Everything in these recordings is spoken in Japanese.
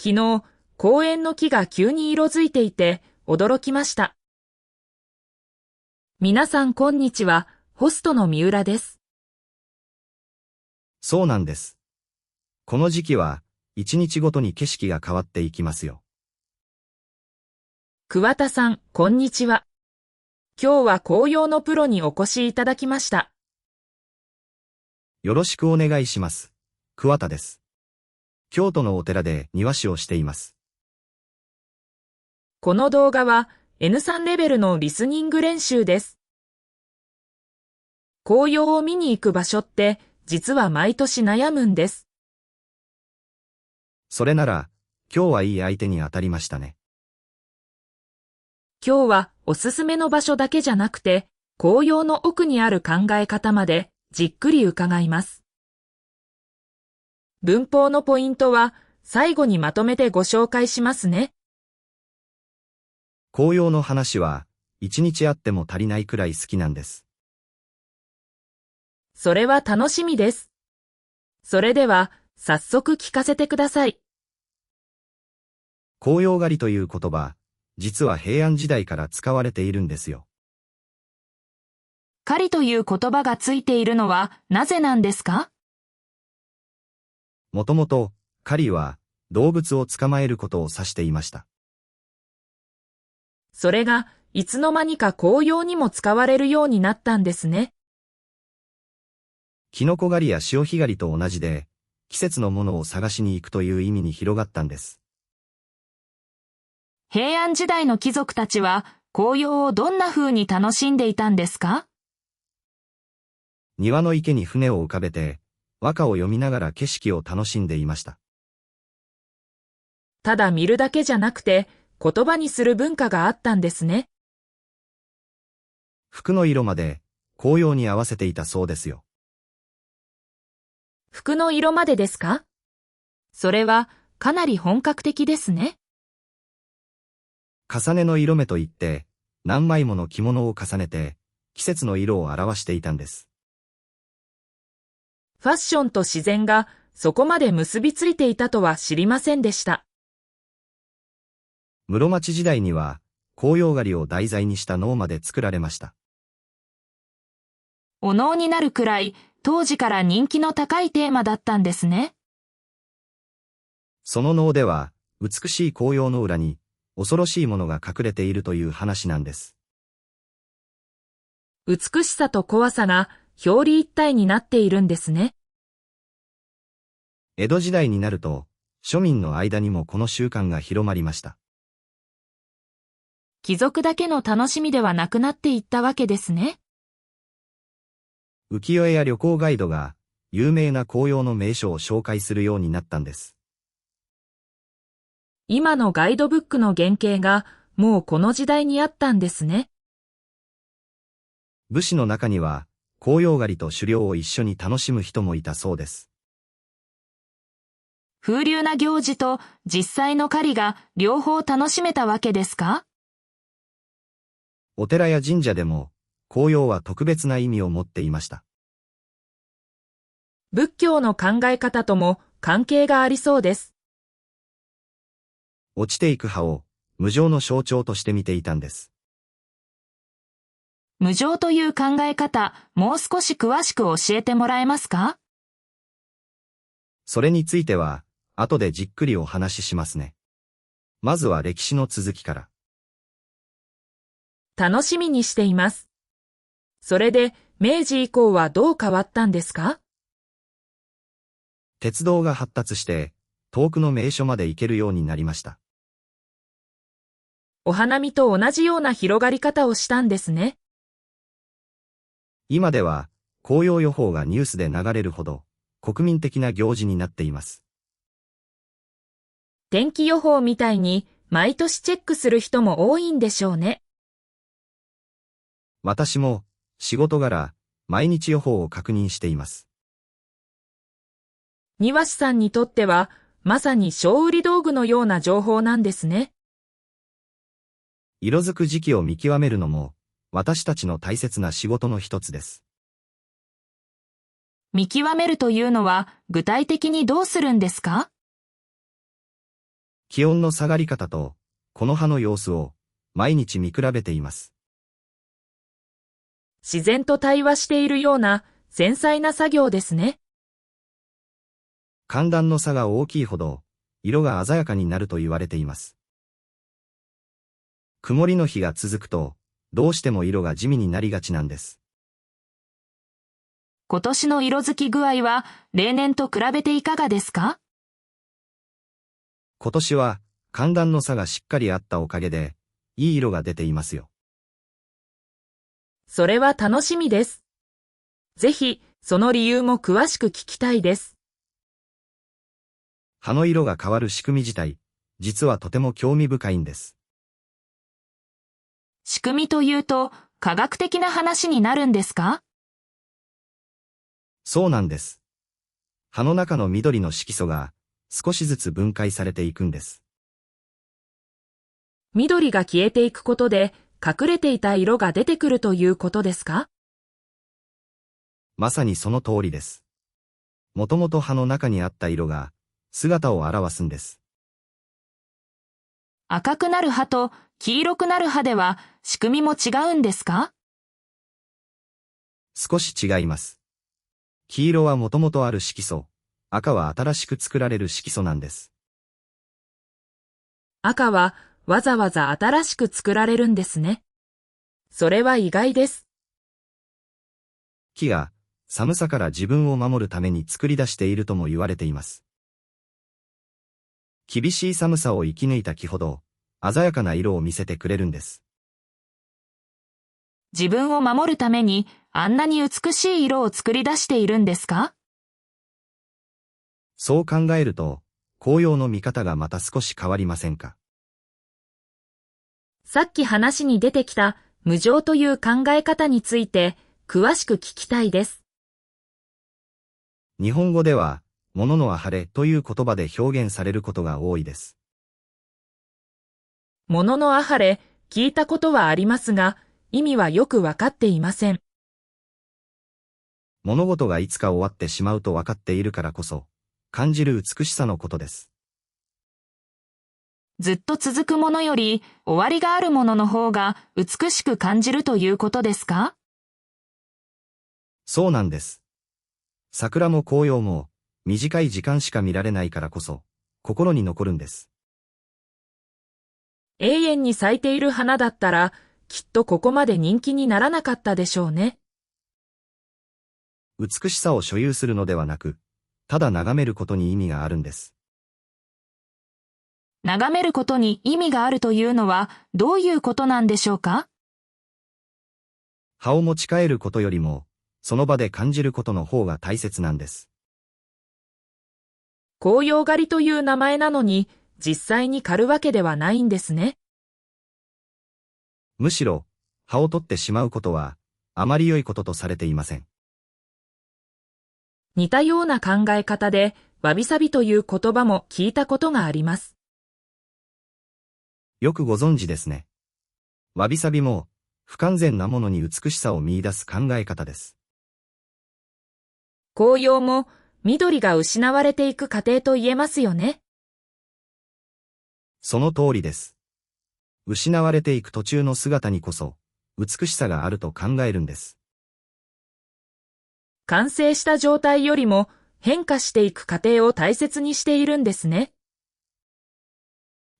昨日、公園の木が急に色づいていて驚きました。皆さんこんにちは、ホストの三浦です。そうなんです。この時期は、一日ごとに景色が変わっていきますよ。桑田さん、こんにちは。今日は紅葉のプロにお越しいただきました。よろしくお願いします。桑田です。京都のお寺で庭師をしています。この動画は N3 レベルのリスニング練習です。紅葉を見に行く場所って実は毎年悩むんです。それなら、今日はいい相手に当たりましたね。今日はおすすめの場所だけじゃなくて、紅葉の奥にある考え方までじっくり伺います。文法のポイントは最後にまとめてご紹介しますね。紅葉の話は、一日あっても足りないくらい好きなんです。それは楽しみです。それでは、早速聞かせてください。紅葉狩りという言葉、実は平安時代から使われているんですよ。狩りという言葉がついているのはなぜなんですか？もともと、狩りは、動物を捕まえることを指していました。それが、いつの間にか紅葉にも使われるようになったんですね。キノコ狩りや潮干狩りと同じで、季節のものを探しに行くという意味に広がったんです。平安時代の貴族たちは、紅葉をどんな風に楽しんでいたんですか？庭の池に船を浮かべて、和歌を読みながら景色を楽しんでいました。ただ見るだけじゃなくて、言葉にする文化があったんですね。服の色まで、紅葉に合わせていたそうですよ。服の色までですか？それは、かなり本格的ですね。重ねの色目といって、何枚もの着物を重ねて、季節の色を表していたんです。ファッションと自然がそこまで結びついていたとは知りませんでした。室町時代には、紅葉狩りを題材にした能まで作られました。お能になるくらい、当時から人気の高いテーマだったんですね。その能では、美しい紅葉の裏に、恐ろしいものが隠れているという話なんです。美しさと怖さが表裏一体になっているんですね。江戸時代になると、庶民の間にもこの習慣が広まりました。貴族だけの楽しみではなくなっていったわけですね。浮世絵や旅行ガイドが、有名な紅葉の名所を紹介するようになったんです。今のガイドブックの原型が、もうこの時代にあったんですね。武士の中には、紅葉狩りと狩猟を一緒に楽しむ人もいたそうです。風流な行事と実際の狩りが両方楽しめたわけですか？お寺や神社でも、紅葉は特別な意味を持っていました。仏教の考え方とも関係がありそうです。落ちていく葉を、無常の象徴として見ていたんです。無常という考え方、もう少し詳しく教えてもらえますか？それについては、後でじっくりお話ししますね。まずは歴史の続きから。楽しみにしています。それで、明治以降はどう変わったんですか？鉄道が発達して、遠くの名所まで行けるようになりました。お花見と同じような広がり方をしたんですね。今では、紅葉予報がニュースで流れるほど、国民的な行事になっています。天気予報みたいに、毎年チェックする人も多いんでしょうね。私も、仕事柄、毎日予報を確認しています。庭師さんにとっては、まさに小売道具のような情報なんですね。色づく時期を見極めるのも、私たちの大切な仕事の一つです。見極めるというのは、具体的にどうするんですか？気温の下がり方と、この葉の様子を、毎日見比べています。自然と対話しているような繊細な作業ですね。寒暖の差が大きいほど、色が鮮やかになると言われています。曇りの日が続くと、どうしても色が地味になりがちなんです。今年の色づき具合は、例年と比べていかがですか？今年は、寒暖の差がしっかりあったおかげで、いい色が出ていますよ。それは楽しみです。ぜひ、その理由も詳しく聞きたいです。葉の色が変わる仕組み自体、実はとても興味深いんです。仕組みというと、科学的な話になるんですか？そうなんです。葉の中の緑の色素が、少しずつ分解されていくんです。緑が消えていくことで、隠れていた色が出てくるということですか？まさにその通りです。もともと葉の中にあった色が、姿を現すんです。赤くなる葉と黄色くなる葉では仕組みも違うんですか？少し違います。黄色はもともとある色素、赤は新しく作られる色素なんです。赤はわざわざ新しく作られるんですね。それは意外です。木が寒さから自分を守るために作り出しているとも言われています。厳しい寒さを生き抜いた木ほど、鮮やかな色を見せてくれるんです。自分を守るためにあんなに美しい色を作り出しているんですか？そう考えると、紅葉の見方がまた少し変わりませんか？さっき話に出てきた無常という考え方について詳しく聞きたいです。日本語では、物のあはれという言葉で表現されることが多いです。物のあはれ、聞いたことはありますが、意味はよくわかっていません。物事がいつか終わってしまうとわかっているからこそ、感じる美しさのことです。ずっと続くものより終わりがあるものの方が美しく感じるということですか？そうなんです。桜も紅葉も、短い時間しか見られないからこそ、心に残るんです。永遠に咲いている花だったら、きっとここまで人気にならなかったでしょうね。美しさを所有するのではなく、ただ眺めることに意味があるんです。眺めることに意味があるというのはどういうことなんでしょうか？葉を持ち帰ることよりも、その場で感じることの方が大切なんです。紅葉狩りという名前なのに、実際に狩るわけではないんですね。むしろ、葉を取ってしまうことは、あまり良いこととされていません。似たような考え方で、わびさびという言葉も聞いたことがあります。よくご存知ですね。わびさびも、不完全なものに美しさを見出す考え方です。紅葉も緑が失われていく過程と言えますよね。その通りです。失われていく途中の姿にこそ、美しさがあると考えるんです。完成した状態よりも変化していく過程を大切にしているんですね。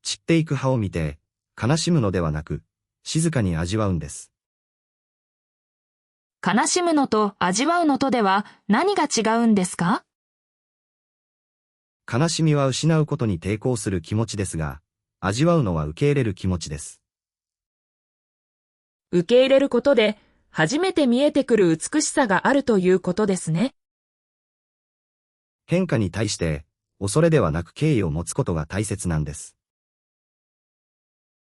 散っていく葉を見て、悲しむのではなく、静かに味わうんです。悲しむのと味わうのとでは何が違うんですか？悲しみは失うことに抵抗する気持ちですが、味わうのは受け入れる気持ちです。受け入れることで初めて見えてくる美しさがあるということですね。変化に対して、恐れではなく敬意を持つことが大切なんです。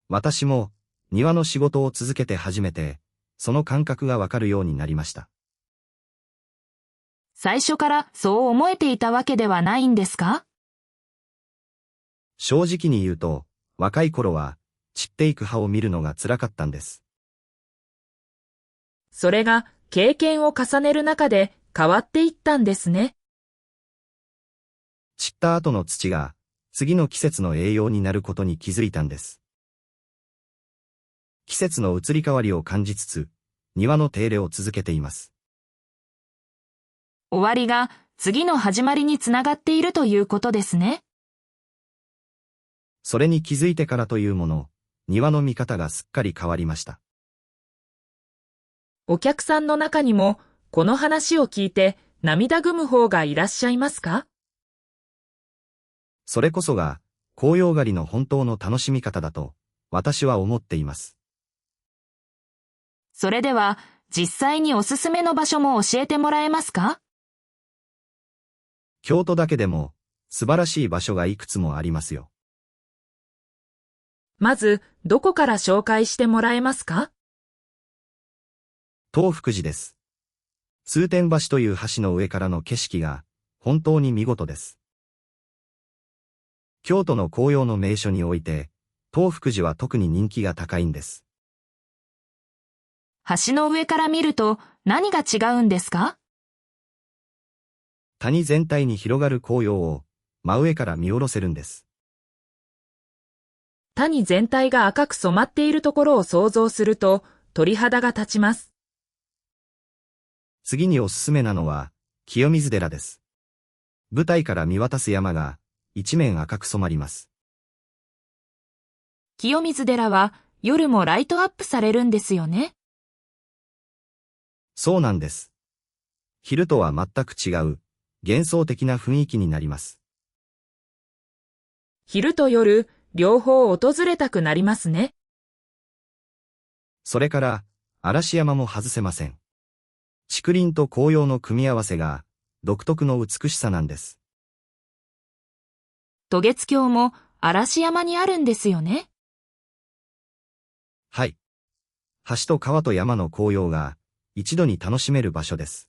私も、庭の仕事を続けて初めて、その感覚がわかるようになりました。最初からそう思えていたわけではないんですか？正直に言うと、若い頃は、散っていく葉を見るのが辛かったんです。それが経験を重ねる中で変わっていったんですね。散った後の土が、次の季節の栄養になることに気づいたんです。季節の移り変わりを感じつつ、庭の手入れを続けています。終わりが次の始まりにつながっているということですね。それに気づいてからというもの、庭の見方がすっかり変わりました。お客さんの中にも、この話を聞いて涙ぐむ方がいらっしゃいますか？それこそが、紅葉狩りの本当の楽しみ方だと、私は思っています。それでは、実際におすすめの場所も教えてもらえますか？京都だけでも、素晴らしい場所がいくつもありますよ。まず、どこから紹介してもらえますか？東福寺です。通天橋という橋の上からの景色が、本当に見事です。京都の紅葉の名所において、東福寺は特に人気が高いんです。橋の上から見ると何が違うんですか？谷全体に広がる紅葉を真上から見下ろせるんです。谷全体が赤く染まっているところを想像すると鳥肌が立ちます。次におすすめなのは清水寺です。舞台から見渡す山が一面赤く染まります。清水寺は夜もライトアップされるんですよね。そうなんです。昼とは全く違う幻想的な雰囲気になります。昼と夜、両方訪れたくなりますね。それから、嵐山も外せません。竹林と紅葉の組み合わせが独特の美しさなんです。渡月橋も嵐山にあるんですよね。はい。橋と川と山の紅葉が一度に楽しめる場所です。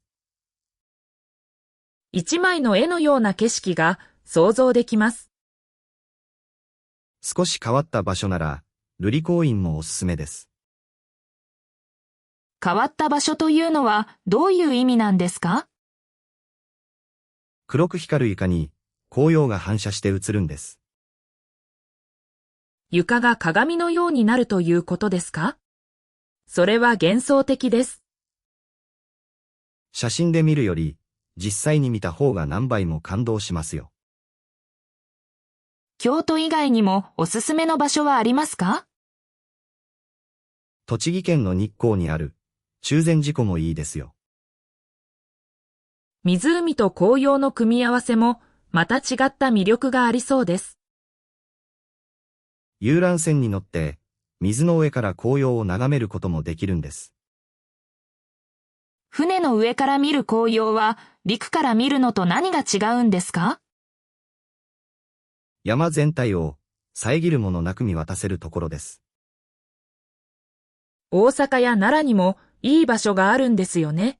一枚の絵のような景色が想像できます。少し変わった場所なら、瑠璃光院もおすすめです。変わった場所というのはどういう意味なんですか？黒く光る床に紅葉が反射して映るんです。床が鏡のようになるということですか？それは幻想的です。写真で見るより、実際に見た方が何倍も感動しますよ。京都以外にもおすすめの場所はありますか？栃木県の日光にある中禅寺湖もいいですよ。湖と紅葉の組み合わせもまた違った魅力がありそうです。遊覧船に乗って水の上から紅葉を眺めることもできるんです。船の上から見る紅葉は陸から見るのと何が違うんですか？山全体を遮るものなく見渡せるところです。大阪や奈良にもいい場所があるんですよね。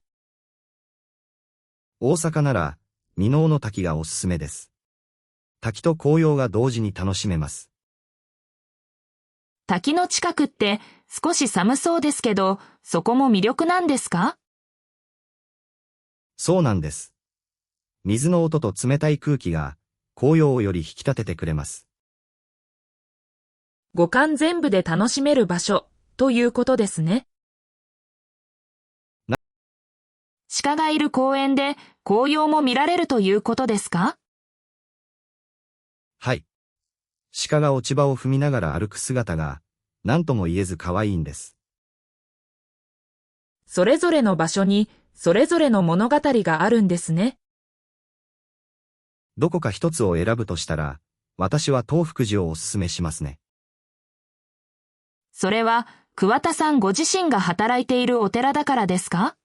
大阪なら箕面の滝がおすすめです。滝と紅葉が同時に楽しめます。滝の近くって少し寒そうですけど、そこも魅力なんですか？そうなんです。水の音と冷たい空気が紅葉をより引き立ててくれます。五感全部で楽しめる場所ということですね。鹿がいる公園で紅葉も見られるということですか？はい。鹿が落ち葉を踏みながら歩く姿が何とも言えず可愛いんです。それぞれの場所にそれぞれの物語があるんですね。どこか一つを選ぶとしたら、私は東福寺をおすすめしますね。それは桑田さんご自身が働いているお寺だからですか？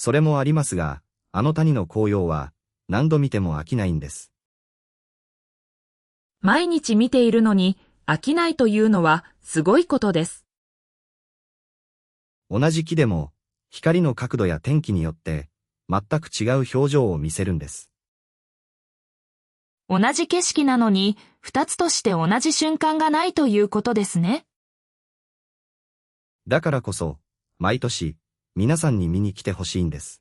それもありますが、あの谷の紅葉は何度見ても飽きないんです。毎日見ているのに飽きないというのはすごいことです。同じ木でも光の角度や天気によって全く違う表情を見せるんです。同じ景色なのに二つとして同じ瞬間がないということですね。だからこそ、毎年皆さんに見に来てほしいんです。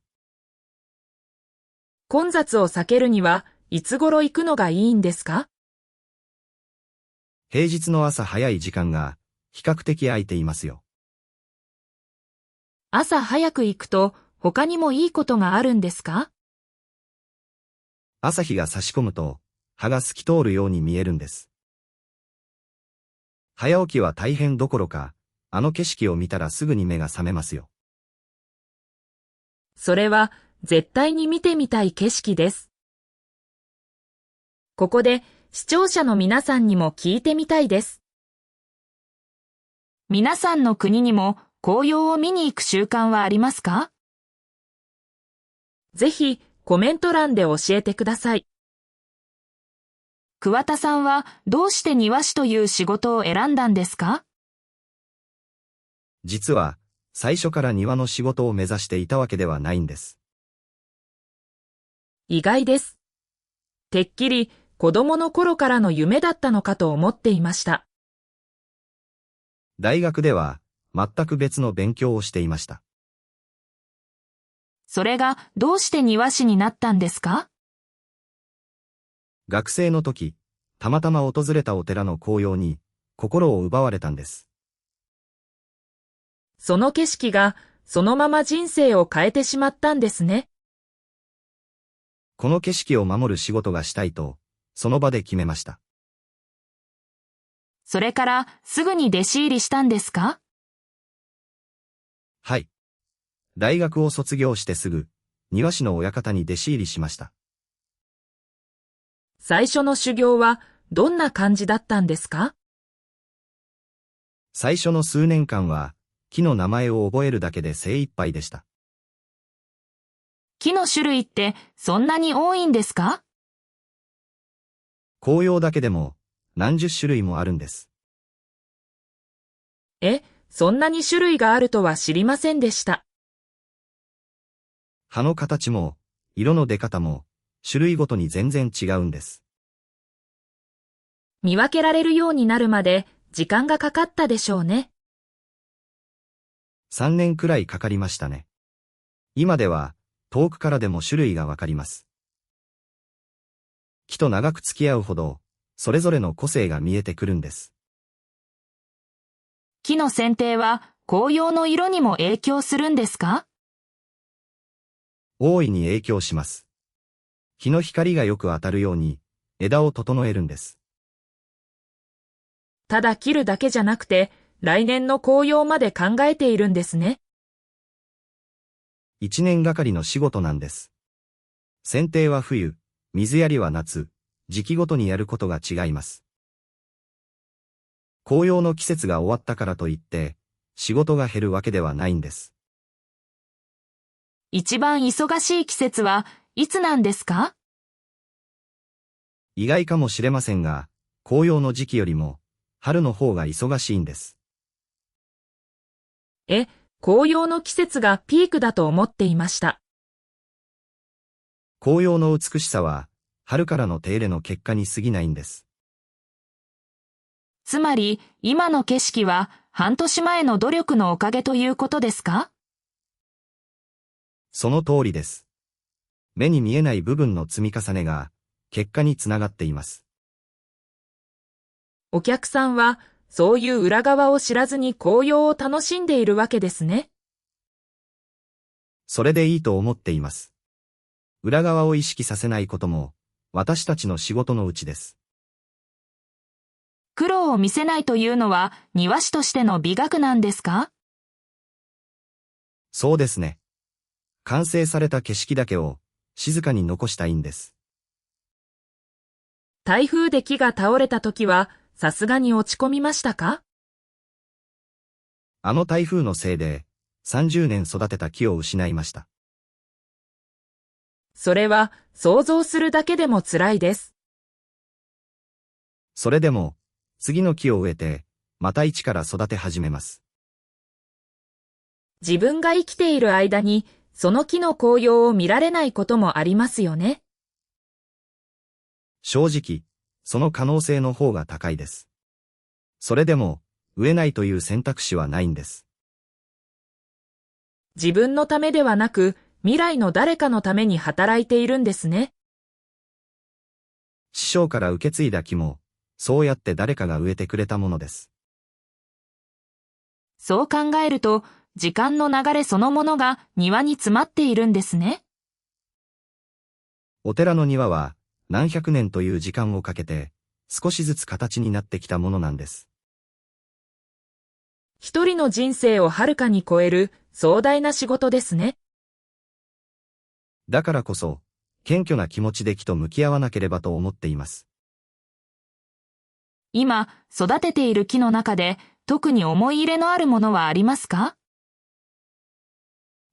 混雑を避けるにはいつ頃行くのがいいんですか？平日の朝早い時間が比較的空いていますよ。朝早く行くと他にもいいことがあるんですか？朝日が差し込むと葉が透き通るように見えるんです。早起きは大変どころか、あの景色を見たらすぐに目が覚めますよ。それは絶対に見てみたい景色です。ここで視聴者の皆さんにも聞いてみたいです。皆さんの国にも紅葉を見に行く習慣はありますか？ぜひコメント欄で教えてください。桑田さんはどうして庭師という仕事を選んだんですか？実は、最初から庭の仕事を目指していたわけではないんです。意外です。てっきり子供の頃からの夢だったのかと思っていました。大学では全く別の勉強をしていました。それがどうして庭師になったんですか？学生の時、たまたま訪れたお寺の紅葉に心を奪われたんです。その景色がそのまま人生を変えてしまったんですね。この景色を守る仕事がしたいと、その場で決めました。それからすぐに弟子入りしたんですか？はい。大学を卒業してすぐ、庭師の親方に弟子入りしました。最初の修行はどんな感じだったんですか？最初の数年間は、木の名前を覚えるだけで精一杯でした。木の種類ってそんなに多いんですか？紅葉だけでも何十種類もあるんです。そんなに種類があるとは知りませんでした。葉の形も、色の出方も、種類ごとに全然違うんです。見分けられるようになるまで時間がかかったでしょうね。3年くらいかかりましたね。今では、遠くからでも種類がわかります。木と長く付き合うほど、それぞれの個性が見えてくるんです。木の剪定は紅葉の色にも影響するんですか？大いに影響します。日の光がよく当たるように、枝を整えるんです。ただ切るだけじゃなくて、来年の紅葉まで考えているんですね。1年がかりの仕事なんです。剪定は冬、水やりは夏、時期ごとにやることが違います。紅葉の季節が終わったからといって、仕事が減るわけではないんです。一番忙しい季節はいつなんですか？意外かもしれませんが、紅葉の時期よりも、春の方が忙しいんです。紅葉の季節がピークだと思っていました。紅葉の美しさは、春からの手入れの結果に過ぎないんです。つまり、今の景色は半年前の努力のおかげということですか？その通りです。目に見えない部分の積み重ねが、結果につながっています。お客さんは、そういう裏側を知らずに紅葉を楽しんでいるわけですね。それでいいと思っています。裏側を意識させないことも、私たちの仕事のうちです。苦労を見せないというのは庭師としての美学なんですか？そうですね。完成された景色だけを静かに残したいんです。台風で木が倒れた時はさすがに落ち込みましたか？あの台風のせいで30年育てた木を失いました。それは想像するだけでも辛いです。それでも次の木を植えてまた一から育て始めます。自分が生きている間にその木の紅葉を見られないこともありますよね。正直、その可能性の方が高いです。それでも、植えないという選択肢はないんです。自分のためではなく、未来の誰かのために働いているんですね。師匠から受け継いだ木も、そうやって誰かが植えてくれたものです。そう考えると、時間の流れそのものが庭に詰まっているんですね。お寺の庭は、何百年という時間をかけて、少しずつ形になってきたものなんです。一人の人生をはるかに超える壮大な仕事ですね。だからこそ、謙虚な気持ちで木と向き合わなければと思っています。今、育てている木の中で、特に思い入れのあるものはありますか？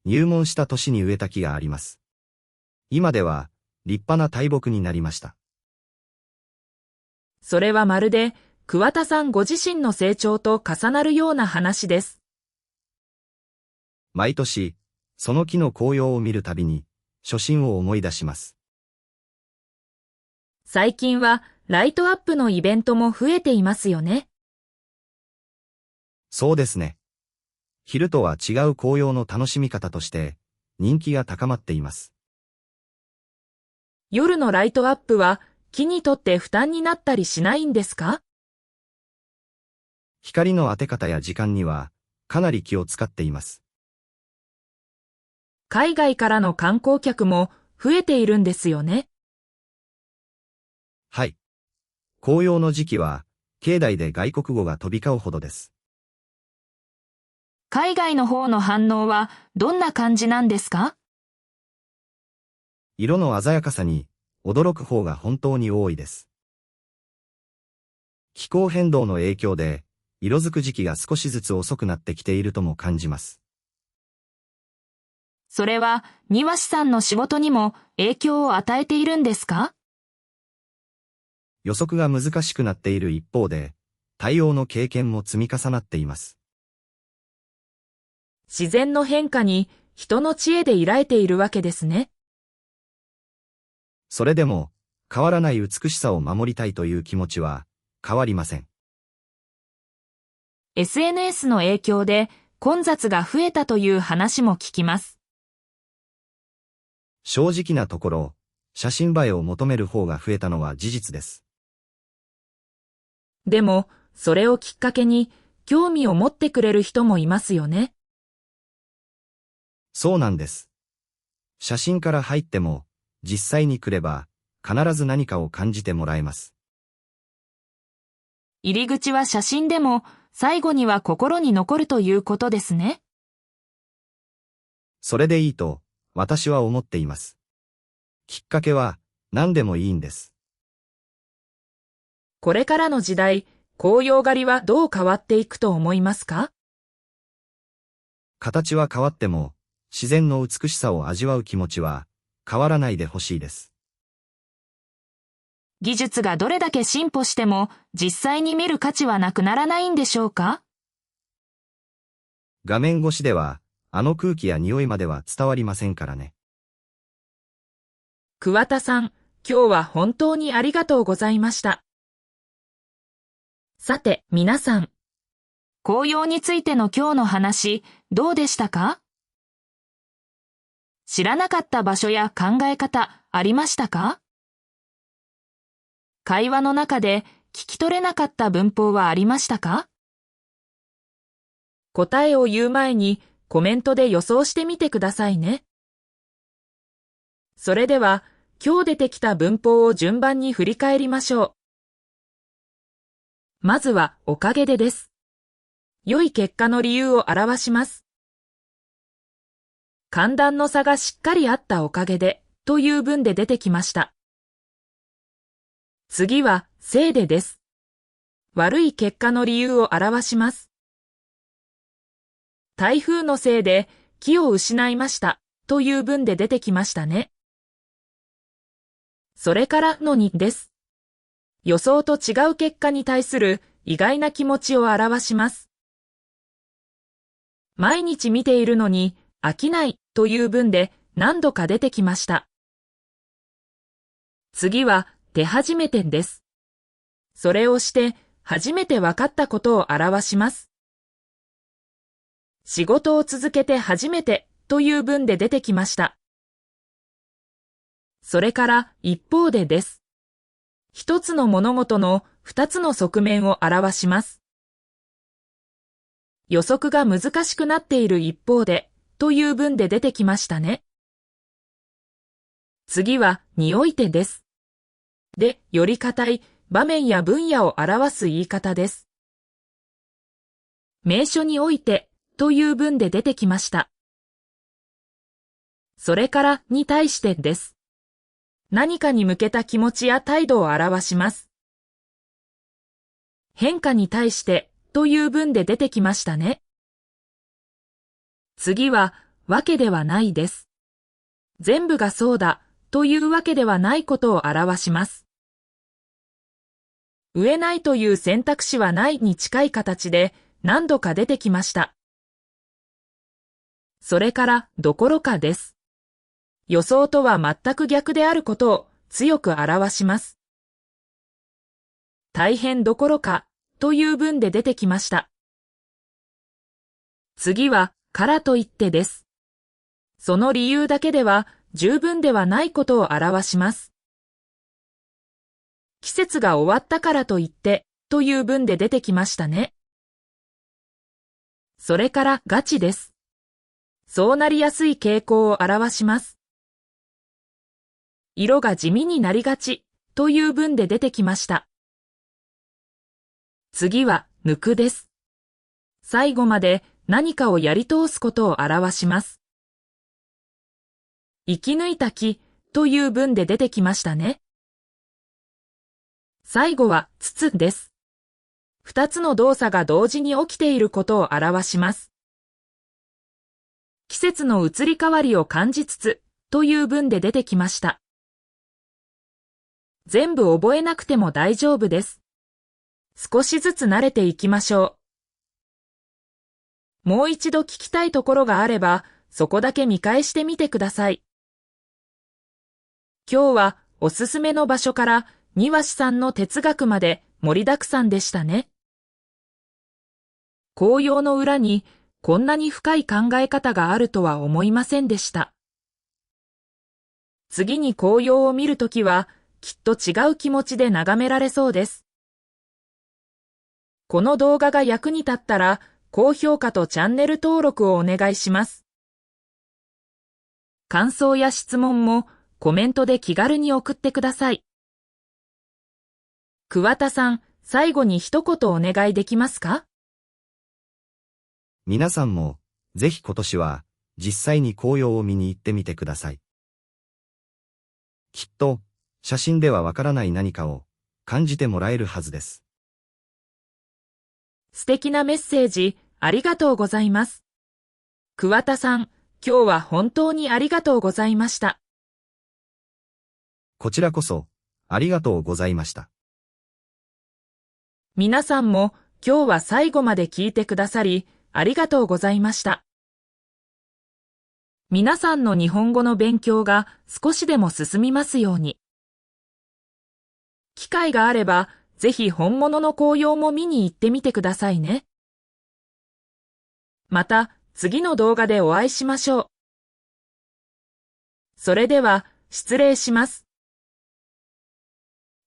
入門した年に植えた木があります。今では、立派な大木になりました。それはまるで、桑田さんご自身の成長と重なるような話です。毎年、その木の紅葉を見るたびに、初心を思い出します。最近は、ライトアップのイベントも増えていますよね。そうですね。昼とは違う紅葉の楽しみ方として、人気が高まっています。夜のライトアップは、木にとって負担になったりしないんですか？光の当て方や時間には、かなり気を使っています。海外からの観光客も増えているんですよね。はい。紅葉の時期は、境内で外国語が飛び交うほどです。海外の方の反応はどんな感じなんですか？色の鮮やかさに、驚く方が本当に多いです。気候変動の影響で、色づく時期が少しずつ遅くなってきているとも感じます。それは庭師さんの仕事にも影響を与えているんですか？予測が難しくなっている一方で、対応の経験も積み重なっています。自然の変化に人の知恵で依らえているわけですね。それでも、変わらない美しさを守りたいという気持ちは、変わりません。SNS の影響で混雑が増えたという話も聞きます。正直なところ、写真映えを求める方が増えたのは事実です。でも、それをきっかけに興味を持ってくれる人もいますよね。そうなんです。写真から入っても、実際に来れば、必ず何かを感じてもらえます。入り口は写真でも、最後には心に残るということですね。それでいいと、私は思っています。きっかけは、何でもいいんです。これからの時代、紅葉狩りはどう変わっていくと思いますか？形は変わっても、自然の美しさを味わう気持ちは、変わらないでほしいです。技術がどれだけ進歩しても、実際に見る価値はなくならないんでしょうか？画面越しでは、あの空気や匂いまでは伝わりませんからね。桑田さん、今日は本当にありがとうございました。さて、皆さん。紅葉についての今日の話、どうでしたか？知らなかった場所や考え方、ありましたか？会話の中で聞き取れなかった文法はありましたか？答えを言う前にコメントで予想してみてくださいね。それでは、今日出てきた文法を順番に振り返りましょう。まずは、おかげでです。良い結果の理由を表します。寒暖の差がしっかりあったおかげで、という文で出てきました。次は、せいでです。悪い結果の理由を表します。台風のせいで、木を失いました、という文で出てきましたね。それからのにです。予想と違う結果に対する意外な気持ちを表します。毎日見ているのに飽きないという文で何度か出てきました。次は手始めてです。それをして初めて分かったことを表します。仕事を続けて初めてという文で出てきました。それから一方でです。一つの物事の二つの側面を表します。予測が難しくなっている一方で、という文で出てきましたね。次は、においてです。で、より固い場面や分野を表す言い方です。名所において、という文で出てきました。それからに対してです。何かに向けた気持ちや態度を表します。変化に対してという文で出てきましたね。次はわけではないです。全部がそうだというわけではないことを表します。植えないという選択肢はないに近い形で何度か出てきました。それからどころかです。予想とは全く逆であることを強く表します。大変どころかという文で出てきました。次はからといってです。その理由だけでは十分ではないことを表します。季節が終わったからといってという文で出てきましたね。それからガチです。そうなりやすい傾向を表します。色が地味になりがちという文で出てきました。次は抜くです。最後まで何かをやり通すことを表します。生き抜いた木という文で出てきましたね。最後は筒です。二つの動作が同時に起きていることを表します。季節の移り変わりを感じつつという文で出てきました。全部覚えなくても大丈夫です。少しずつ慣れていきましょう。もう一度聞きたいところがあれば、そこだけ見返してみてください。今日はおすすめの場所から庭師さんの哲学まで盛りだくさんでしたね。紅葉の裏にこんなに深い考え方があるとは思いませんでした。次に紅葉を見るときは、きっと違う気持ちで眺められそうです。この動画が役に立ったら、高評価とチャンネル登録をお願いします。感想や質問もコメントで気軽に送ってください。桑田さん、最後に一言お願いできますか？皆さんも、ぜひ今年は、実際に紅葉を見に行ってみてください。きっと、写真ではわからない何かを感じてもらえるはずです。素敵なメッセージありがとうございます。桑田さん、今日は本当にありがとうございました。こちらこそ、ありがとうございました。皆さんも今日は最後まで聞いてくださり、ありがとうございました。皆さんの日本語の勉強が少しでも進みますように。機会があれば、ぜひ本物の紅葉も見に行ってみてくださいね。また次の動画でお会いしましょう。それでは失礼します。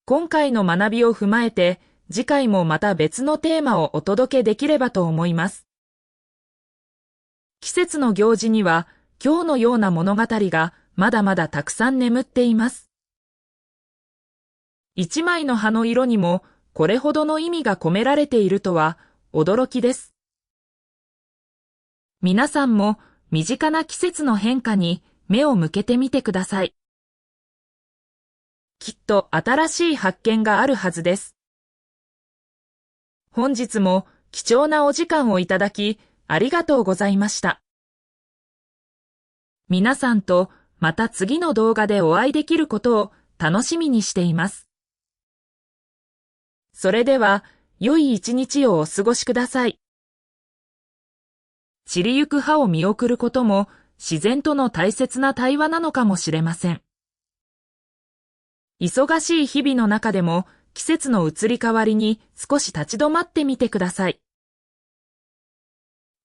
今回の学びを踏まえて、次回もまた別のテーマをお届けできればと思います。季節の行事には、今日のような物語がまだまだたくさん眠っています。一枚の葉の色にもこれほどの意味が込められているとは驚きです。皆さんも身近な季節の変化に目を向けてみてください。きっと新しい発見があるはずです。本日も貴重なお時間をいただきありがとうございました。皆さんとまた次の動画でお会いできることを楽しみにしています。それでは、良い一日をお過ごしください。散りゆく葉を見送ることも自然との大切な対話なのかもしれません。忙しい日々の中でも季節の移り変わりに少し立ち止まってみてください。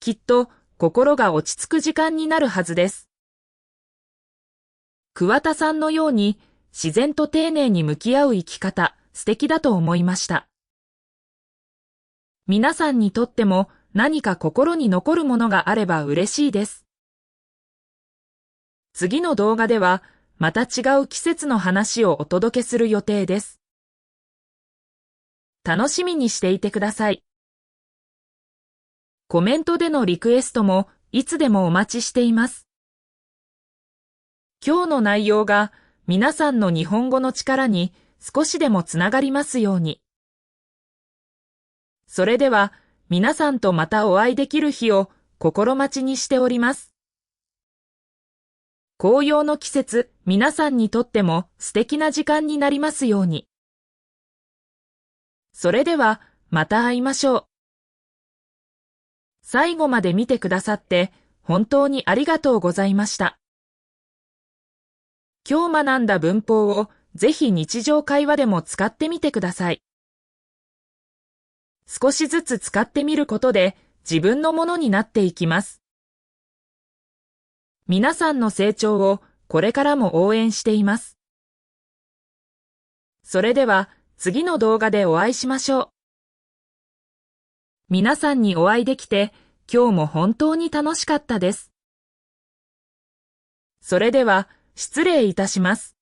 きっと心が落ち着く時間になるはずです。桑田さんのように自然と丁寧に向き合う生き方素敵だと思いました。皆さんにとっても何か心に残るものがあれば嬉しいです。次の動画ではまた違う季節の話をお届けする予定です。楽しみにしていてください。コメントでのリクエストもいつでもお待ちしています。今日の内容が皆さんの日本語の力に少しでもつながりますように。それでは皆さんとまたお会いできる日を心待ちにしております。紅葉の季節、皆さんにとっても素敵な時間になりますように。それではまた会いましょう。最後まで見てくださって本当にありがとうございました。今日学んだ文法をぜひ日常会話でも使ってみてください。少しずつ使ってみることで自分のものになっていきます。皆さんの成長をこれからも応援しています。それでは次の動画でお会いしましょう。皆さんにお会いできて今日も本当に楽しかったです。それでは失礼いたします。